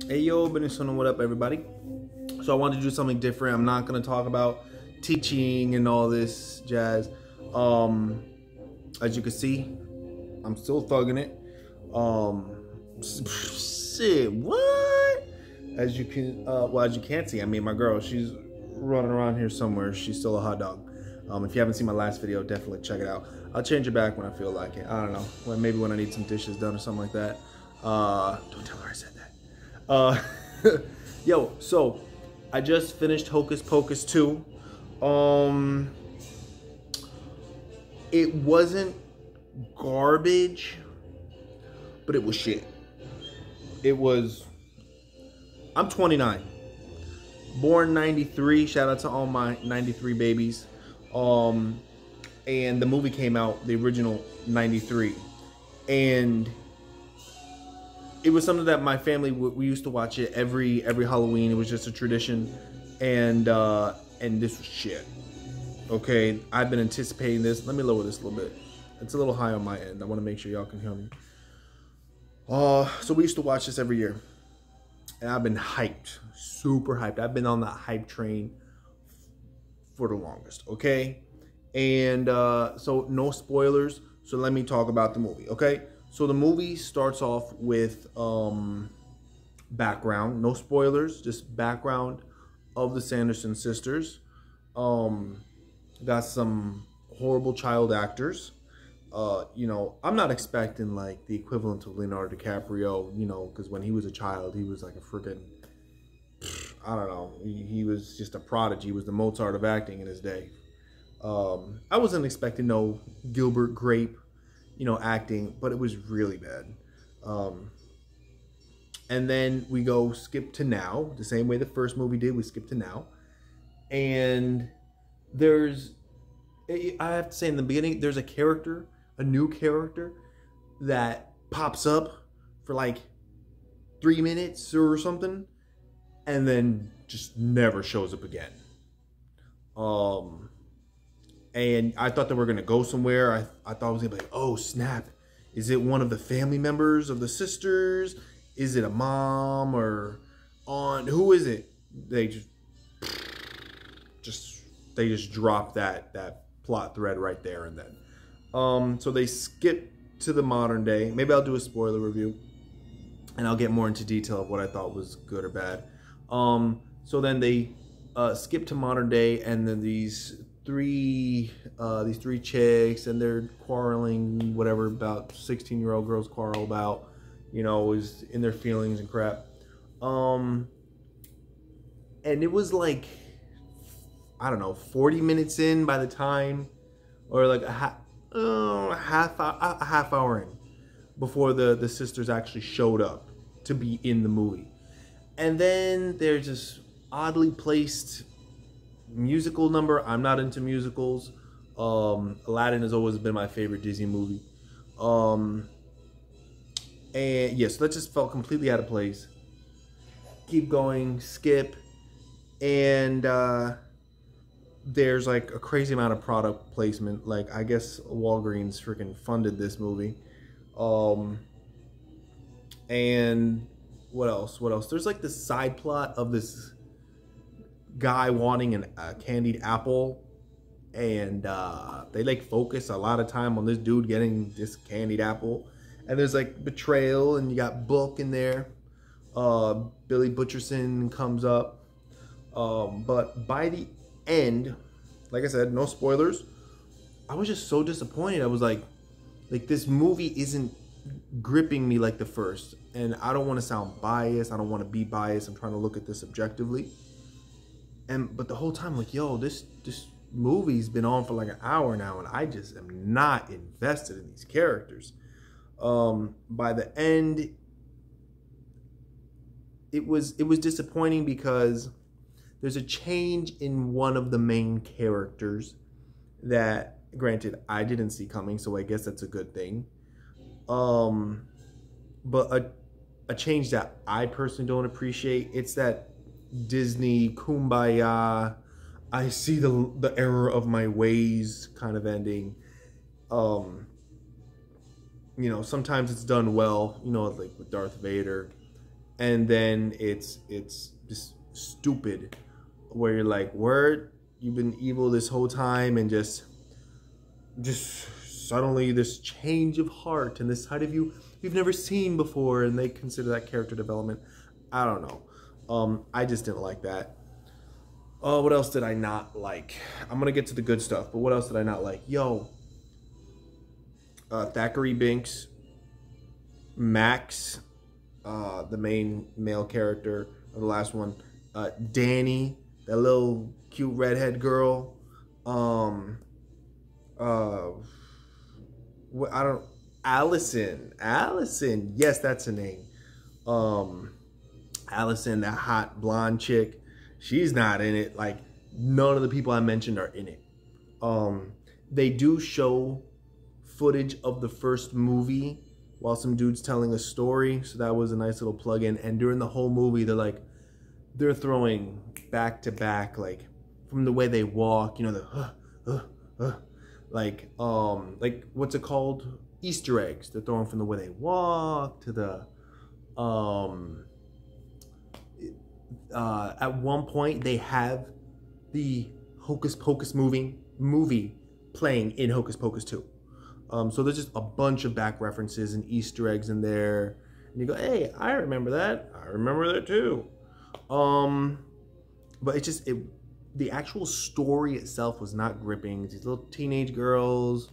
Hey yo, Benison, what up everybody? So I wanted to do something different. I'm not gonna talk about teaching and all this jazz. Um, as you can see, I'm still thugging it. Shit, what? As you can't see, I mean, my girl, she's running around here somewhere. She's still a hot dog. If you haven't seen my last video, definitely check it out. I'll change it back when I feel like it. I don't know, maybe when I need some dishes done or something like that. Don't tell her I said that. Yo, so I just finished Hocus Pocus 2. It wasn't garbage, but it was shit. It was, I'm 29, born 93. Shout out to all my 93 babies. And the movie came out, the original 93. And it was something that my family, we used to watch it every Halloween. It was just a tradition, and this was shit. Okay, I've been anticipating this. Let me lower this a little bit. It's a little high on my end. I want to make sure y'all can hear me. So we used to watch this every year, and I've been hyped, super hyped. I've been on that hype train for the longest. Okay, and so no spoilers. So let me talk about the movie. Okay. So the movie starts off with background, no spoilers, just background of the Sanderson sisters. Got some horrible child actors. You know, I'm not expecting like the equivalent of Leonardo DiCaprio, you know, because when he was a child, he was like a freaking, I don't know, he was just a prodigy. He was the Mozart of acting in his day. I wasn't expecting no Gilbert Grape, you know, acting, but it was really bad. And then we skip to now, the same way the first movie did. We skip to now, and I have to say in the beginning, there's a new character that pops up for like 3 minutes or something, and then just never shows up again. And I thought they were going to go somewhere. I thought it was going to be like, oh, snap. Is it one of the family members of the sisters? Is it a mom or aunt? Who is it? They just dropped that plot thread right there and then. So they skip to the modern day. Maybe I'll do a spoiler review, and I'll get more into detail of what I thought was good or bad. So then they skip to modern day, and then these three chicks, and they're quarreling, whatever, about 16-year-old girls quarrel about, you know, is in their feelings and crap. And it was like, I don't know, 40 minutes in by the time, or like a half hour in, before the sisters actually showed up to be in the movie. And then there's this oddly placed musical number. I'm not into musicals. Aladdin has always been my favorite Disney movie. And yes, that just felt completely out of place. Keep going, skip, and there's like a crazy amount of product placement. Like, I guess Walgreens freaking funded this movie. And what else? There's like this side plot of this guy wanting a candied apple, and they like focus a lot of time on this dude getting this candied apple, and there's like betrayal, and you got Book in there. Billy Butcherson comes up, but by the end, like I said, no spoilers, I was just so disappointed. I was like this movie isn't gripping me like the first, and I don't want to sound biased. I don't want to be biased. I'm trying to look at this objectively. But the whole time, like, yo, this movie's been on for like an hour now, and I just am not invested in these characters. By the end, it was disappointing because there's a change in one of the main characters that, granted, I didn't see coming, so I guess that's a good thing. But a change that I personally don't appreciate, it's that Disney kumbaya, I see the error of my ways kind of ending. You know, sometimes it's done well, you know, like with Darth Vader. and then it's just stupid, where you're like, word, you've been evil this whole time, and just suddenly this change of heart and this side of you you've never seen before, and they consider that character development. I don't know. I just didn't like that. What else did I not like? I'm gonna get to the good stuff, but what else did I not like? Yo, Thackeray Binks, Max, the main male character of the last one, Danny, that little cute redhead girl, Allison, yes, that's her name. Allison, that hot blonde chick, she's not in it. Like, none of the people I mentioned are in it. They do show footage of the first movie while some dude's telling a story, so that was a nice little plug-in. And during the whole movie, they're throwing back to back, like, from the way they walk, you know, like what's it called? Easter eggs. They're throwing from the way they walk to the at one point they have the Hocus Pocus movie playing in Hocus Pocus 2. So there's just a bunch of back references and Easter eggs in there, and you go, hey, I remember that. I remember that too. But it's just the actual story itself was not gripping. These little teenage girls,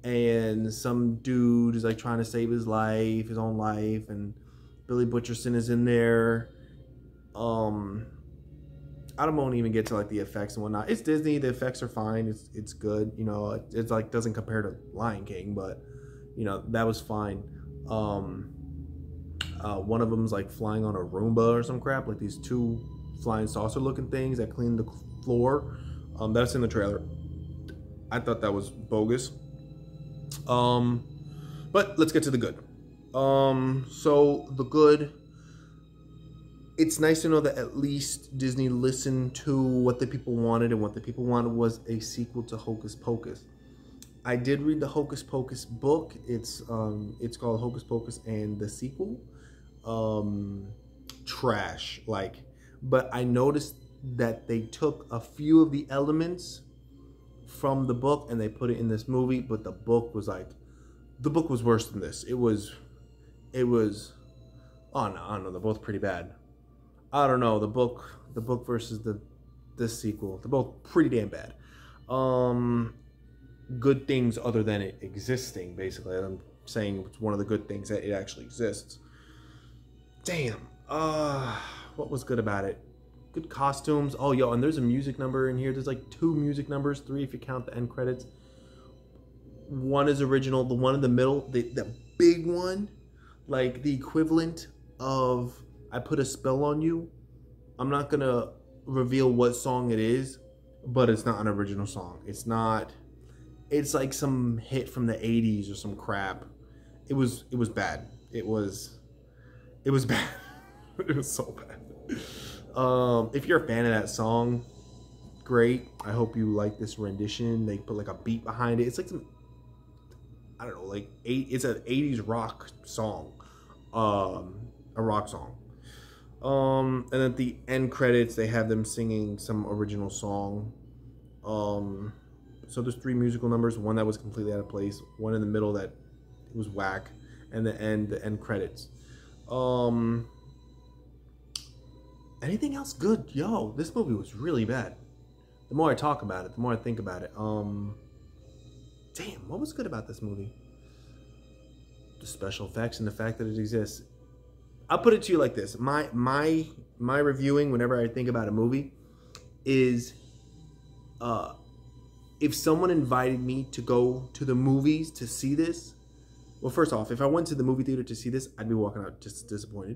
and some dude is like trying to save his own life, and Billy Butcherson is in there. I won't even get to like the effects and whatnot. It's Disney. The effects are fine. It's good. You know, it's like doesn't compare to Lion King, but you know, that was fine. One of them's like flying on a Roomba or some crap, like these two flying saucer looking things that clean the floor. That's in the trailer. I thought that was bogus. But let's get to the good. So the good, it's nice to know that at least Disney listened to what the people wanted, and what the people wanted was a sequel to Hocus Pocus. I did read the Hocus Pocus book. It's called Hocus Pocus and the Sequel. Trash, like, but I noticed that they took a few of the elements from the book and they put it in this movie, but the book was worse than this. It was, oh no, I don't know, they're both pretty bad. I don't know, the book versus the sequel, they're both pretty damn bad. Good things other than it existing, basically. I'm saying it's one of the good things that it actually exists. Damn. What was good about it? Good costumes. Oh, yo, and there's a music number in here. There's like 2 music numbers, 3 if you count the end credits. One is original. The one in the middle, the big one, like the equivalent of I Put a Spell on You. I'm not gonna reveal what song it is, but it's not an original song. It's not. It's like some hit from the 80s or some crap. It was bad. It was bad. It was so bad. If you're a fan of that song, great. I hope you like this rendition. They put like a beat behind it. It's like some, I don't know, like it's an 80s rock song. A rock song. And at the end credits, they have them singing some original song. So there's 3 musical numbers. One that was completely out of place. One in the middle that was whack. And the end credits. Anything else good? Yo, this movie was really bad. The more I talk about it, the more I think about it. Damn, what was good about this movie? The special effects and the fact that it exists. I'll put it to you like this. My reviewing whenever I think about a movie is if someone invited me to go to the movies to see this, well, first off, if I went to the movie theater to see this, I'd be walking out just disappointed.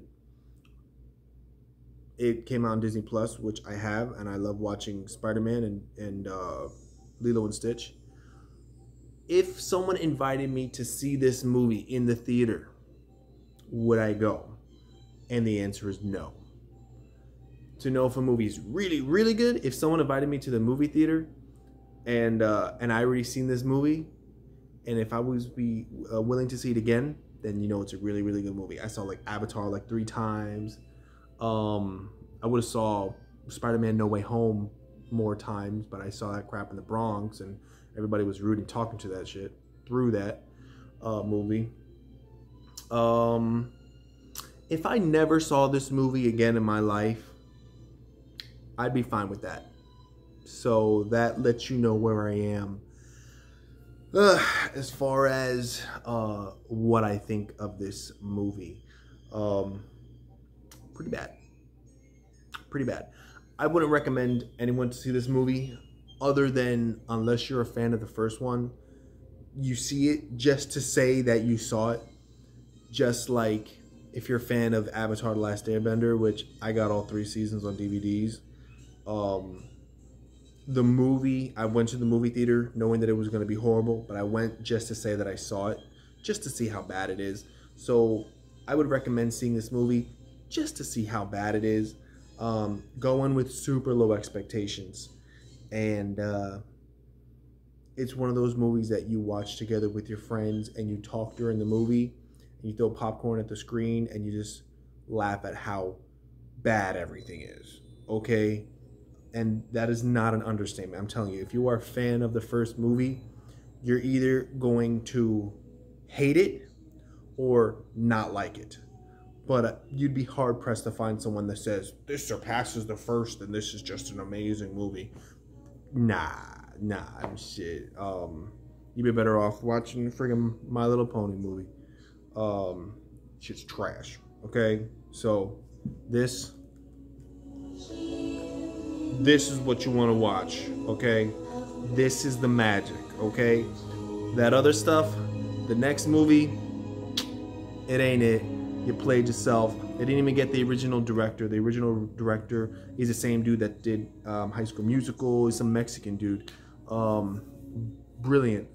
It came out on Disney Plus, which I have, and I love watching Spider-Man and Lilo and Stitch. If someone invited me to see this movie in the theater, would I go? And the answer is no. To know if a movie is really, really good, if someone invited me to the movie theater and I already seen this movie, and if I was willing to see it again, then you know it's a really, really good movie. I saw like Avatar like 3 times. I would have saw Spider-Man No Way Home more times, but I saw that crap in the Bronx, and everybody was rude and talking to that shit through that movie. If I never saw this movie again in my life, I'd be fine with that. So that lets you know where I am as far as what I think of this movie. Pretty bad. Pretty bad. I wouldn't recommend anyone to see this movie other than, unless you're a fan of the first one, you see it just to say that you saw it. Just like if you're a fan of Avatar The Last Airbender, which I got all 3 seasons on DVDs. The movie, I went to the movie theater knowing that it was going to be horrible, but I went just to say that I saw it, just to see how bad it is. So I would recommend seeing this movie just to see how bad it is. Go in with super low expectations. And it's one of those movies that you watch together with your friends and you talk during the movie. And you throw popcorn at the screen and you just laugh at how bad everything is. Okay? And that is not an understatement. I'm telling you, if you are a fan of the first movie, you're either going to hate it or not like it. But you'd be hard-pressed to find someone that says, this surpasses the first and this is just an amazing movie. Nah, shit. You'd be better off watching the friggin' My Little Pony movie. Shit's trash, okay? So, this is what you want to watch, okay? This is the magic, okay? That other stuff, the next movie, it ain't it. You played yourself. They didn't even get the original director. The original director is the same dude that did High School Musical. He's some Mexican dude. Brilliant.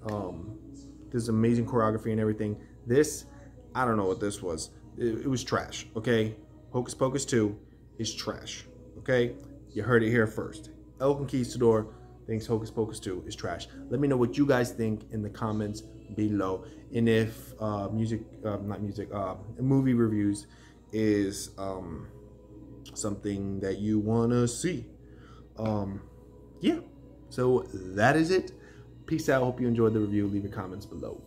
There's amazing choreography and everything. This, I don't know what this was. It was trash, okay? Hocus Pocus 2 is trash, okay? You heard it here first. El Conquistador thinks Hocus Pocus 2 is trash. Let me know what you guys think in the comments below. And if movie reviews is something that you want to see. Yeah, so that is it. Peace out. Hope you enjoyed the review. Leave your comments below.